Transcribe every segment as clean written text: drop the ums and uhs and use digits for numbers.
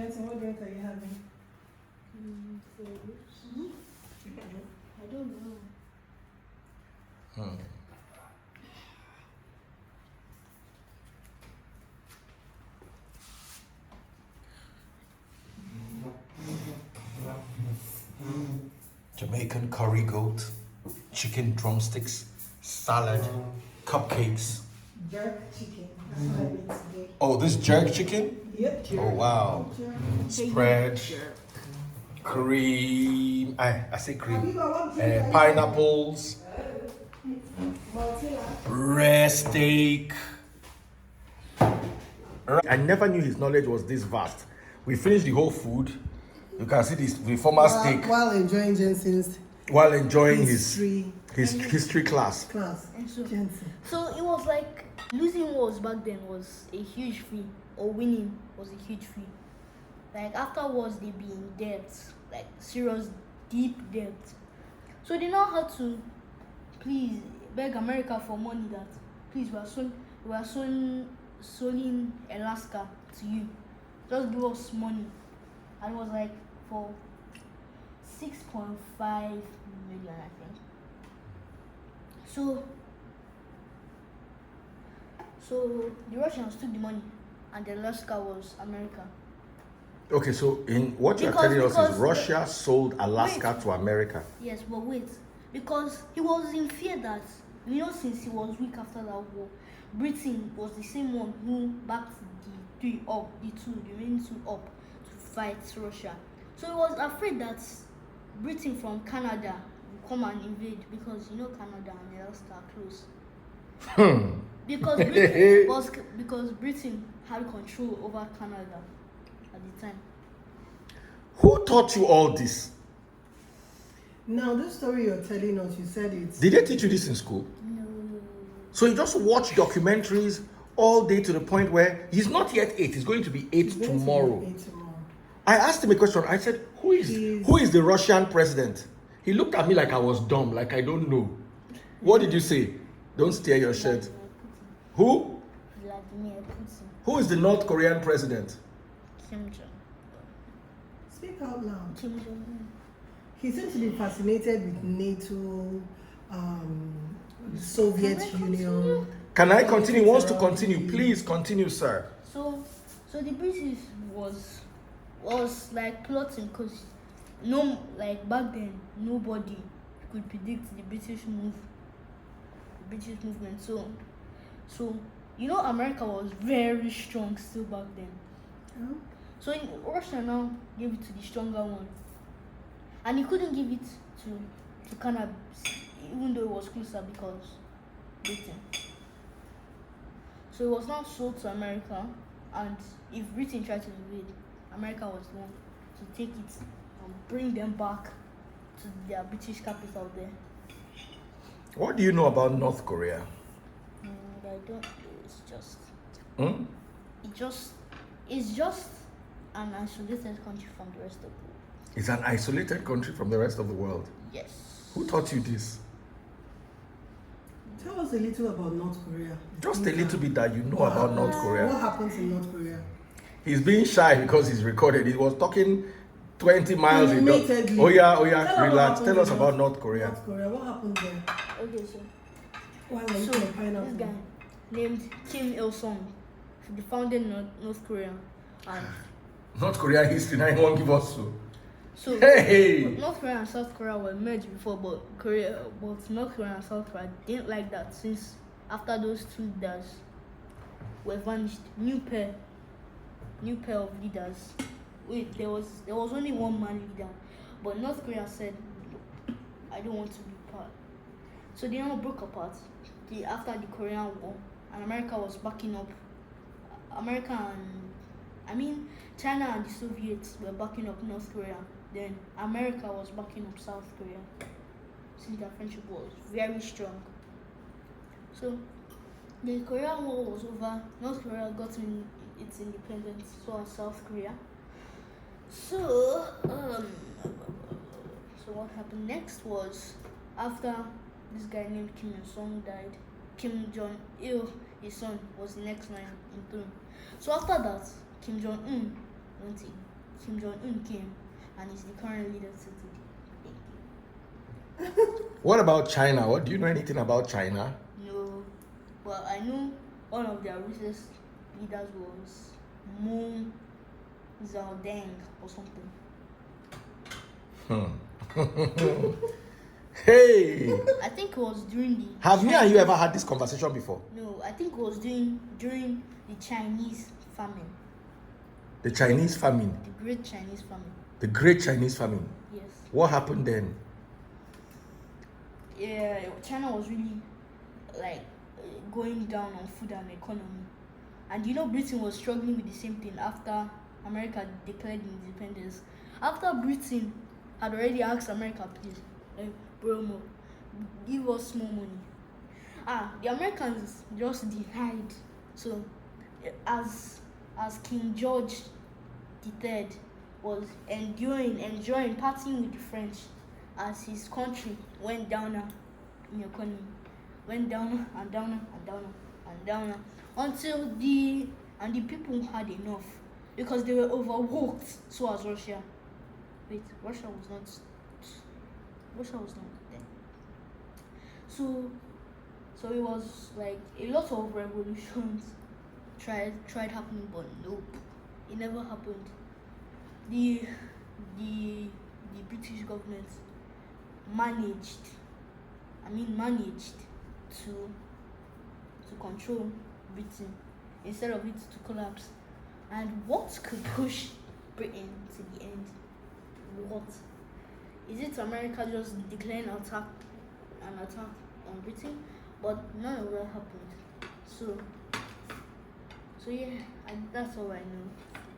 Jensen, what drink are you having? I don't know. Jamaican curry goat, chicken drumsticks, salad, cupcakes. Jerk chicken. That's what I made today. Oh, this jerk chicken? Yep. Oh wow. Spread, cream. I say cream. Pineapples, rare steak. I never knew his knowledge was this vast. We finished the whole food. You can see this the former steak While enjoying Jensen's while enjoying history his history class. Jensen. So it was like losing wars back then was a huge feat, or winning was a huge feat. Like afterwards they be in debt, like serious deep debt. So they now had to please beg America for money that please we are selling Alaska to you. Just give us money. And it was like for 6.5 million, I think. So the Russians took the money, and the Alaska was America. Okay, so in what you're telling us is Russia sold Alaska to America. Yes, but wait, because he was in fear that, since he was weak after that war, Britain was the same one who backed the remaining two up to fight Russia. So he was afraid that Britain from Canada would come and invade, because Canada and Alaska are close. Because Britain had control over Canada at the time. Who taught you all this? Now, this story you're telling us, you said it. Did they teach you this in school? No. So you just watch documentaries all day to the point where he's not yet 8, he's going to be 8 tomorrow. I asked him a question. I said, who is the Russian president? He looked at me like I was dumb, like I don't know. What did you say? Don't steer your shirt. Who? Vladimir Putin. Who is the North Korean president? Kim Jong. Speak out loud. Kim Jong. He seems to be fascinated with NATO, the Soviet Union. Can I continue? He wants to continue. Please continue, sir. So the British was like plotting, because back then nobody could predict the British movement. So America was very strong still back then. Oh. So Russia now gave it to the stronger one, and he couldn't give it to Canada, even though it was closer, because Britain. So it was now sold to America, and if Britain tried to invade, America was the one to take it and bring them back to their British capital there. What do you know about North Korea? I don't. It's just. Hmm? It's just an isolated country from the rest of the world. It's an isolated country from the rest of the world. Yes. Who taught you this? Tell us a little about North Korea. Just a little bit that you know about North Korea. What happens in North Korea? He's being shy because he's recorded. He was talking 20 miles in Animatedly. Oh yeah, relax. Tell us about North Korea. North Korea, what happened there? Okay, so Why are you So, eating pineapple? this guy named Kim Il-sung, the founded North Korea. And North Korea history, now he won't give us so. so Hey! North Korea and South Korea were merged before, but North Korea and South Korea didn't like that, since after those two leaders were vanished, new pair of leaders. Wait, there was only one man leader, but North Korea said, I don't want to be part. So they all broke apart after the Korean War, and America was backing up. China and the Soviets were backing up North Korea. Then America was backing up South Korea, since their friendship was very strong. So the Korean War was over. North Korea got its independence, so as South Korea. So what happened next was, after this guy named Kim Il-sung died, Kim Jong-il, his son, was the next man in throne. So after that, Kim Jong-un went Kim Jong-un came and is the current leader to today. Thank you. What about China? What do you know anything about China? No, well, I know one of their richest leaders was Moon Zedong or something. Hey, I think it was during the. have me and you ever had this conversation before? No, I think it was during the Chinese famine, The Chinese famine, the Great Chinese famine. the Great Chinese famine. Yes. What happened then? Yeah, China was really like going down on food and economy, and Britain was struggling with the same thing after America declared independence. After Britain had already asked America, please, borrow more, give us more money. The Americans just denied. So, as King George III was enjoying, partying with the French, as his country went down in economy, went down and down and down and down until the people had enough because they were overworked. So as Russia. Wait, Russia was not there. So it was like a lot of revolutions tried happening, but nope, it never happened. The British government managed to control Britain instead of it to collapse. And what could push Britain to the end? What? Is it America just declaring an attack on Britain? But none of that happened. So yeah, that's all I know.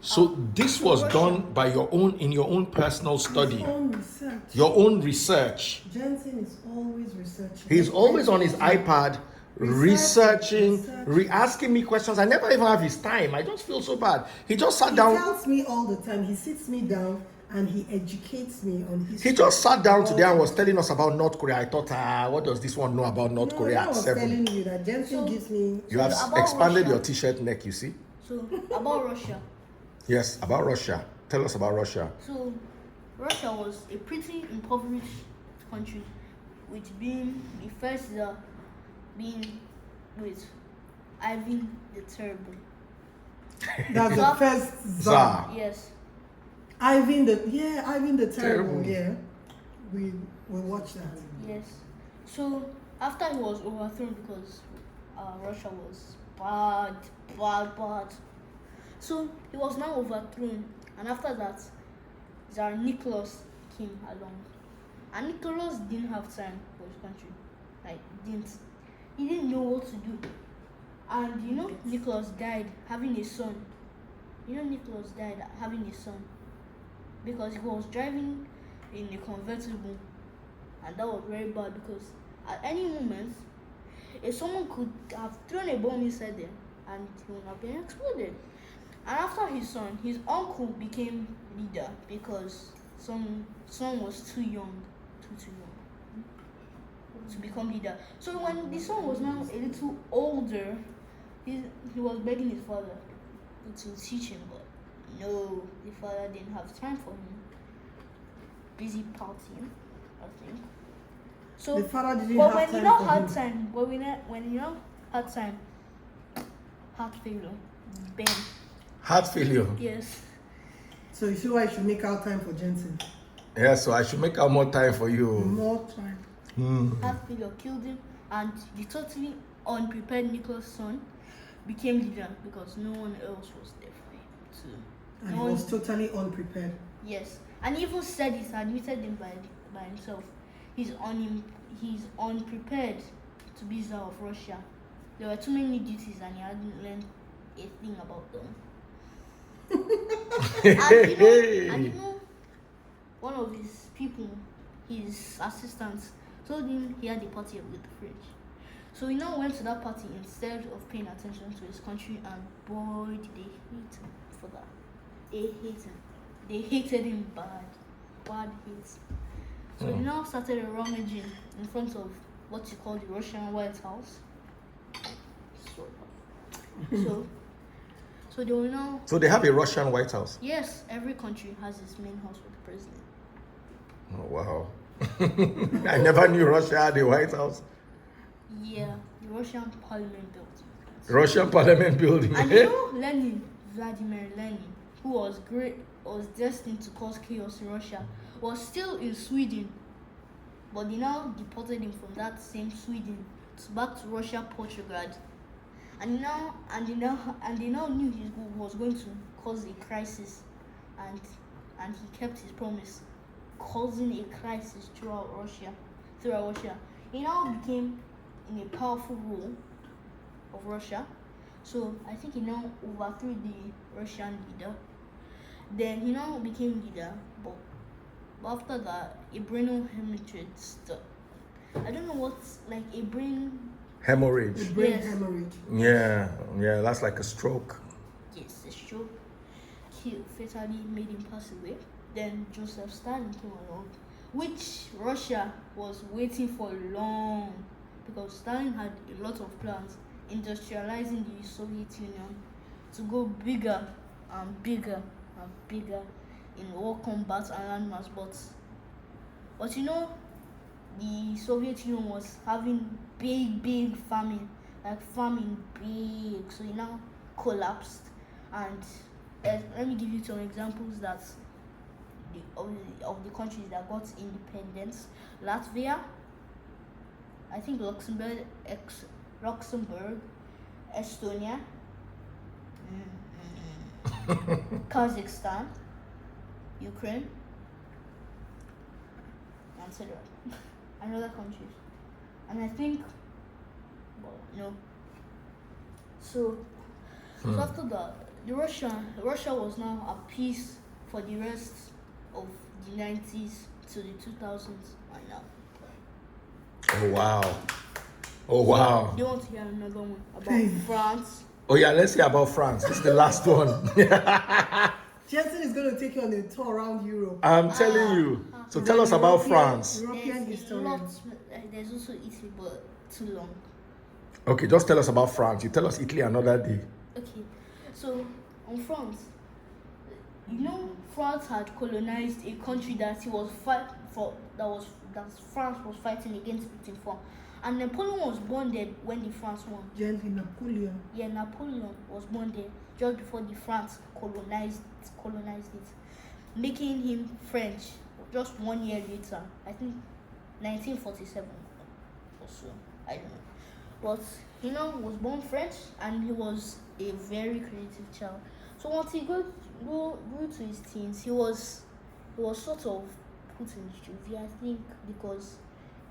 So this was done by in your own personal study. His own research. Your own research. Jensen is always researching. He's always on his iPad researching, asking me questions. I never even have his time. I just feel so bad. He just sat down. He tells me all the time. He sits me down and he educates me on his. He just sat down today and was telling us about North Korea. I thought, what does this one know about North Korea at 7? Telling you that Jensen gives me. You have expanded your t-shirt neck, you see? So about Russia. Yes, about Russia. Tell us about Russia. So Russia was a pretty impoverished country, which being the first Tsar being with Ivan the Terrible. That's the first Tsar. Yes. Ivan the Terrible. Yeah, we watched that. Yes. So after he was overthrown because Russia was bad. So he was now overthrown, and after that, Tsar Nicholas came along, and Nicholas didn't have time for his country. He didn't know what to do, and Nicholas died having a son. Because he was driving in a convertible, and that was very bad because at any moment, if someone could have thrown a bomb inside them, and he would have been exploded. And after his son, his uncle became leader because son was too young to become leader. So when the son was now a little older, he was begging his father to teach him, but no, the father didn't have time for him. Busy partying, I think. So, the father didn't but have when time he now for had him. time, had time, heart failure, bam. Heart failure. Yes. So you see why I should make out time for Jensen. Yeah, so I should make out more time for you. More time. Heart failure killed him, and the totally unprepared Nicholas' son became leader because no one else was there for him to. And he was totally unprepared. Yes, and he even said it, admitted him by himself. He's unprepared to be Tsar of Russia. There were too many duties, and he hadn't learned a thing about them. and one of his people, his assistants, told him he had a party with the French. So he now went to that party instead of paying attention to his country, and boy, did they hate him for that. They hated him bad hate. So he now started rummaging in front of what you call the Russian White House. So So they will now. So they have a Russian White House. Yes, every country has its main house with the president. Oh wow! I never knew Russia had a White House. Yeah, the Russian Parliament built. Russian Parliament building. And you know, Lenin, Vladimir Lenin, who was destined to cause chaos in Russia, was still in Sweden, but they now deported him from that same Sweden back to Russia, Portugal, and they now knew he was going to cause a crisis, and he kept his promise, causing a crisis throughout Russia. He now became in a powerful role of Russia. So I think he now overthrew the Russian leader. Then he now became leader, but after that, a brain hemorrhage stuck. I don't know what's like a brain. Hemorrhage. Brain Yes. hemorrhage. Yeah, that's like a stroke. Yes, a stroke fatally made him pass away. Then Joseph Stalin came along, which Russia was waiting for long, because Stalin had a lot of plans, industrializing the Soviet Union to go bigger and bigger and bigger in all combat and landmass. But you know, the Soviet Union was having big famine, big. So it now collapsed. And let me give you some examples of the countries that got independence. Latvia, I think Luxembourg, Estonia, Kazakhstan, Ukraine, etc. And other countries. And I think, So after that, Russia was now at peace for the rest of the 90s to the 2000s and now. Oh wow! Do you want to hear another one about France? Oh yeah, let's hear about France. This is the last one. Jensen is going to take you on a tour around Europe. I'm telling you. So tell us about France. European historians. There's also Italy, but too long. Okay, just tell us about France. You tell us Italy another day. Okay, so on France, you know, France had colonized a country that France was fighting against Britain for, and Napoleon was born there when the France won. Gently, Napoleon. Yeah, Napoleon was born there just before the France colonized it, making him French just 1 year later. I think 1947 or so. I don't know. But he was born French, and he was a very creative child. So once he grew to his teens, he was sort of put in juvie, I think, because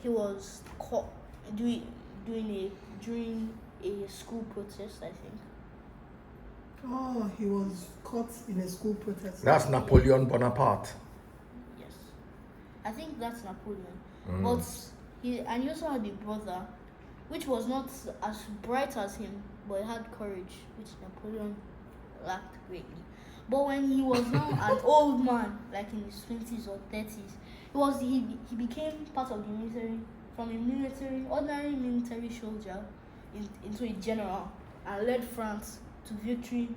he was caught during a school protest, I think. Oh, he was caught in a school protest. That's Napoleon Bonaparte. Yes, I think that's Napoleon. But he also had a brother, which was not as bright as him, but he had courage, which Napoleon lacked greatly. But when he was now an old man, like in his 20s or 30s, he became part of the military, from a ordinary military soldier into a general, and led France to victory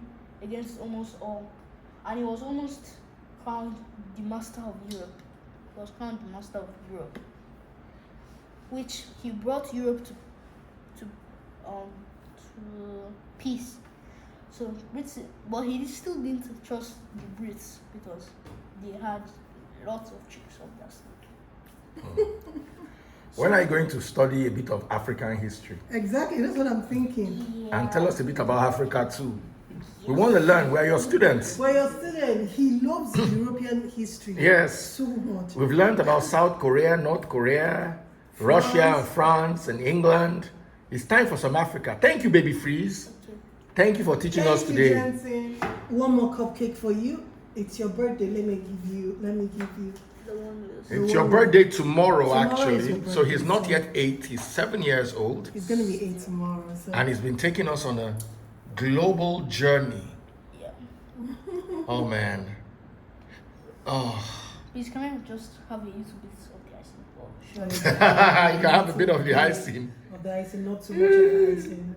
against almost all. And he was almost crowned the master of Europe. Which he brought Europe to peace. So Britain, but he still didn't trust the Brits because they had lots of tricks up their sleeve. When are you going to study a bit of African history? Exactly, that's what I'm thinking. And tell us a bit about Africa too. We want to learn. We're your students. Well, your student, he loves European history. Yes. So much. We've learned about South Korea, North Korea, Russia, and France, and England. It's time for some Africa. Thank you, Babyfreeze. Thank you for teaching us today. Jensen. One more cupcake for you. It's your birthday. Let me give you. The one with It's your birthday tomorrow, Tomorrow is actually. your So he's birthday, not so- yet 8. He's 7 years old. It's gonna be 8 tomorrow. So. And he's been taking us on a global journey. Yeah. Oh, man. Oh. Please, can I just have a little bit of the icing? Oh, sure. You can have a bit of the icing. Of the icing, not too much of the icing.